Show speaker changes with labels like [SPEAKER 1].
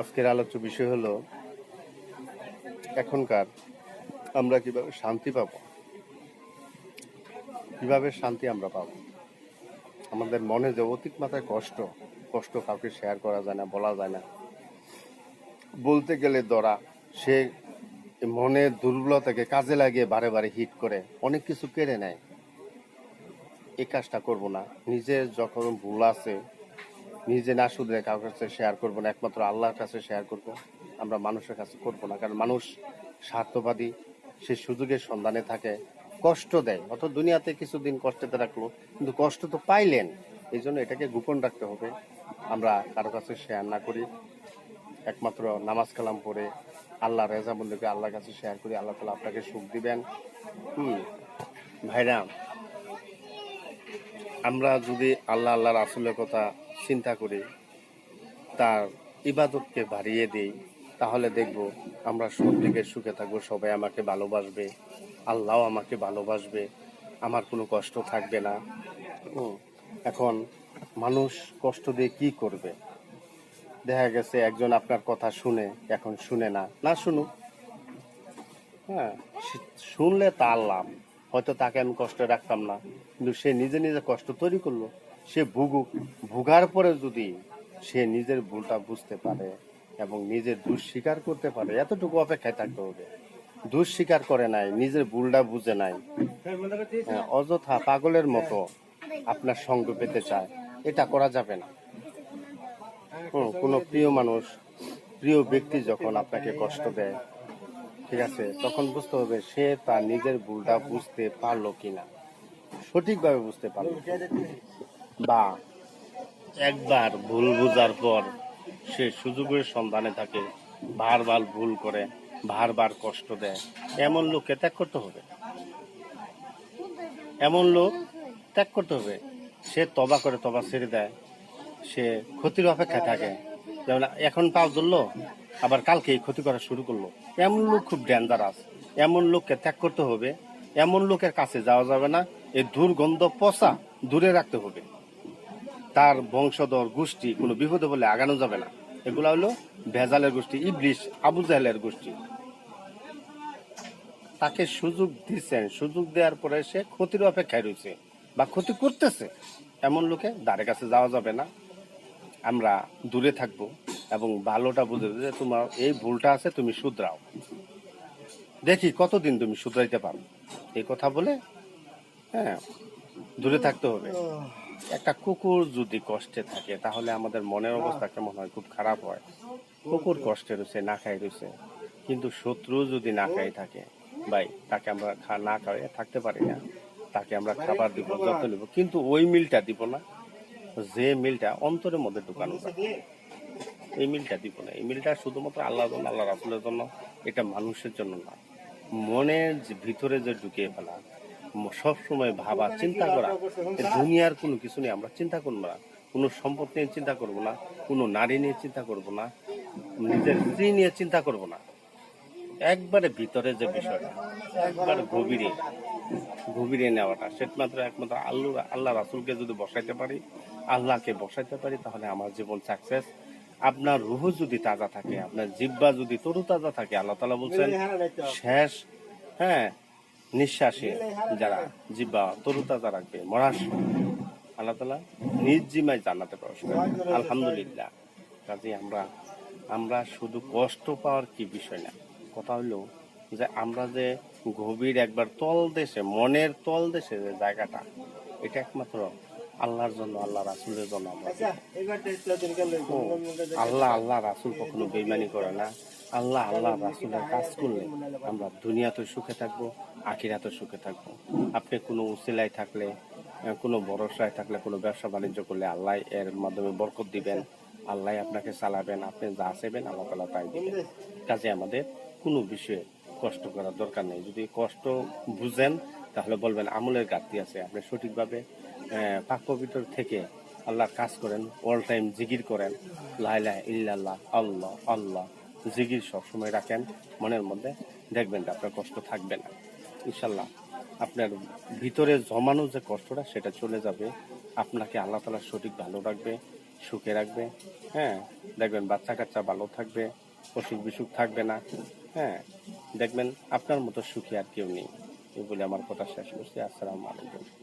[SPEAKER 1] আজকের আলোচ্য বিষয় হলো এখনকার আমরা কিভাবে শান্তি পাবো, কিভাবে শান্তি আমরা পাবো। আমাদের মনে যে অধিক মাত্রায় কষ্ট কষ্ট কাউকে শেয়ার করা যায় না, বলা যায় না, বলতে গেলে ধরা সে মনের দুর্বলতাকে কাজে লাগিয়ে বারে বারে হিট করে অনেক কিছু কেড়ে নেয়। এই কাজটা করবো না। নিজের যখন ভুল আছে নিজে না শুধরে কারোর কাছে শেয়ার করবো না, একমাত্র আল্লাহর কাছে শেয়ার করব। আমরা মানুষের কাছে করবো না, কারণ মানুষ স্বার্থবাদী, সে সুযোগের সন্ধানে থাকে, কষ্ট দেয়। অত দুনিয়াতে কিছুদিন কষ্টতে রাখলো, কিন্তু কষ্ট তো পাইলেন, এই জন্য এটাকে গোপন রাখতে হবে। আমরা কারো কাছে শেয়ার না করি, একমাত্র নামাজ কালাম পড়ে আল্লাহ রেজামন্দিকে আল্লাহর কাছে শেয়ার করি। আল্লাহ তাআলা আপনাকে সুখ দিবেন। ভাইরা, আমরা যদি আল্লাহ আল্লাহ রাসূলের কথা চিন্তা করি, তার ইবাদতকে বাড়িয়ে দিই, তাহলে দেখব আমরা সব দিকে সুখে থাকবো। সবাই আমাকে ভালোবাসবে, আল্লাহ আমাকে ভালোবাসবে, আমার কোনো কষ্ট থাকবে না। এখন মানুষ কষ্ট দিয়ে কি করবে? দেখা গেছে একজন আপনার কথা শুনে, এখন শুনে না, না শুনুক, হ্যাঁ, শুনলে তার লাভ। হয়তো তাকে আমি কষ্ট রাখতাম না, কিন্তু সে নিজে নিজে কষ্ট তৈরি করলো, সে ভুগুক। ভোগার পরে যদি সে নিজের ভুলটা বুঝতে পারে এবং নিজের দোষ স্বীকার করতে পারে, এতটুকু অপেক্ষায় থাকতে হবে। দোষ স্বীকার করে নাই, নিজের ভুলটা বুঝে নাই, অযথা পাগলের মতো আপনার সঙ্গ পেতে চায়, এটা করা যাবে না। কোনো প্রিয় মানুষ, প্রিয় ব্যক্তি যখন আপনাকে কষ্ট দেয়, ঠিক আছে, তখন বুঝতে হবে সে তার নিজের ভুলটা বুঝতে পারলো কিনা, সঠিকভাবে বুঝতে পারলো, বা একবার ভুল বুঝার পর সে সুযোগের সন্ধানে থাকে, বারবার ভুল করে, বারবার কষ্ট দেয়, এমন লোককে ত্যাগ করতে হবে। এমন লোক ত্যাগ করতে হবে। সে তবা করে, তবা ছেড়ে দেয়, সে ক্ষতির অপেক্ষায় থাকে। যেমন এখন পাও ধরলো, আবার কালকেই ক্ষতি করা শুরু করলো, এমন লোক খুব ডেঞ্জারাস। এমন লোককে ত্যাগ করতে হবে। এমন লোকের কাছে যাওয়া যাবে না। এই দুর্গন্ধ পচা দূরে রাখতে হবে। তার বংশধর গোষ্ঠী কোনো বিপদে বলে আগানো যাবে না। এগুলা হলো ভেজালের গোষ্ঠী, ইবলিশ, আবু জাহেলের গোষ্ঠী। তাকে সুযোগ দিচ্ছেন, সুযোগ দেওয়ার পরে সে ক্ষতির অপেক্ষায় রয়েছে বা ক্ষতি করতেছে, এমন লোকে দ্বারের কাছে যাওয়া যাবে না। আমরা দূরে থাকবো এবং ভালোটা বুঝে যে তোমার এই ভুলটা আছে, তুমি শুধরাও, দেখি কতদিন তুমি শুধরাইতে পারো, এই কথা বলে, হ্যাঁ, দূরে থাকতে হবে। একটা কুকুর যদি কষ্টে থাকে, তাহলে আমাদের মনের অবস্থা কেমন হয়? খুব খারাপ হয়। কুকুর কষ্টে রয়েছে, না খাই রয়েছে, কিন্তু শত্রু যদি না খাই থাকে, ভাই, তাকে আমরা না খাইয়ে থাকতে পারি না। তাকে আমরা খাবার দিব, যত্ন নিব, কিন্তু ওই মিলটা দিব না যে মিলটা অন্তরের মধ্যে ঢুকানো যায়। এই মিলটা দিব না। এই মিলটা শুধুমাত্র আল্লাহর জন্য, আল্লাহ রাসূলের জন্য, এটা মানুষের জন্য না। মনের ভিতরে যে ঢুকিয়ে ফেলা, সব সময় ভাবা, চিন্তা করা, দুনিয়ার কোনো কিছু নিয়ে আমরা চিন্তা করবো না, কোনো সম্পদ নিয়ে চিন্তা করবো না, কোনো নারী নিয়ে চিন্তা করবো না, নিজের স্ত্রী নিয়ে চিন্তা করবো না। একবারে ভিতরে যে বিষয়টা, একবার গভীরে গভীরে নেওয়াটা, একমাত্র আল্লাহ রাসূলকে যদি বসাইতে পারি, আল্লাহকে বসাইতে পারি, তাহলে আমার জীবন সাকসেস। আপনার রুহ যদি তাজা থাকে, আপনার জিহ্বা যদি তরুতাজা থাকে, আল্লাহ তাআলা বলছেন শেষ, হ্যাঁ, নিঃশ্বাসে যারা জিহ্বা তরুতাজা রাখবে, মরার আল্লাহ তাআলা নিজ জিম্মায় জান্নাতে প্রবেশ করবে। আলহামদুলিল্লাহ। কাজে আমরা শুধু কষ্ট পাওয়ার কি বিষয় না, কথা হলো যে আমরা যে গভীর একবার তলদেশে, মনের তলদেশে যে জায়গাটা, এটা একমাত্র আল্লাহর জন্য, আল্লাহ রাসূলের জন্য আমরা আল্লাহ রাসূল কখনো বেইমানি করে না। আল্লাহ রাসূলের কাজ করলে আমরা দুনিয়াতে সুখে থাকবো, আখিরাতে সুখে থাকবো। আপনি কোনো উসিলায় থাকলে, কোনো ভরসায় থাকলে, কোনো ব্যবসা বাণিজ্য করলে আল্লাহ এর মাধ্যমে বরকত দিবেন, আল্লাহ আপনাকে চালাবেন, আপনি যা চাইবেন আল্লাহ তাআলা তাই দিবেন। কাজে আমাদের কোনো বিষয়ে কষ্ট করার দরকার নেই। যদি কষ্ট বুঝেন, তাহলে বলবেন আমলের ঘাটতি আছে। আপনি সঠিকভাবে পাক পবিত্র থেকে আল্লাহর কাজ করেন, অল টাইম জিকির করেন, লা ইলাহা ইল্লাল্লাহ, আল্লাহ আল্লাহ, জিকির সবসময় রাখেন মনের মধ্যে, দেখবেন যে আপনার কষ্ট থাকবে না ইনশাল্লাহ। আপনার ভিতরে জমানো যে কষ্টটা, সেটা চলে যাবে। আপনাকে আল্লাহ তাআলা সঠিক ভালো রাখবে, সুখে রাখবে। হ্যাঁ, দেখবেন বাচ্চা কাচ্চা ভালো থাকবে, অসুখ বিসুখ থাকবে না। হ্যাঁ, দেখবেন আপনার মতো সুখী আর কেউ নেই। এই বলে আমার কথা শেষ করছি। আসসালামু আলাইকুম।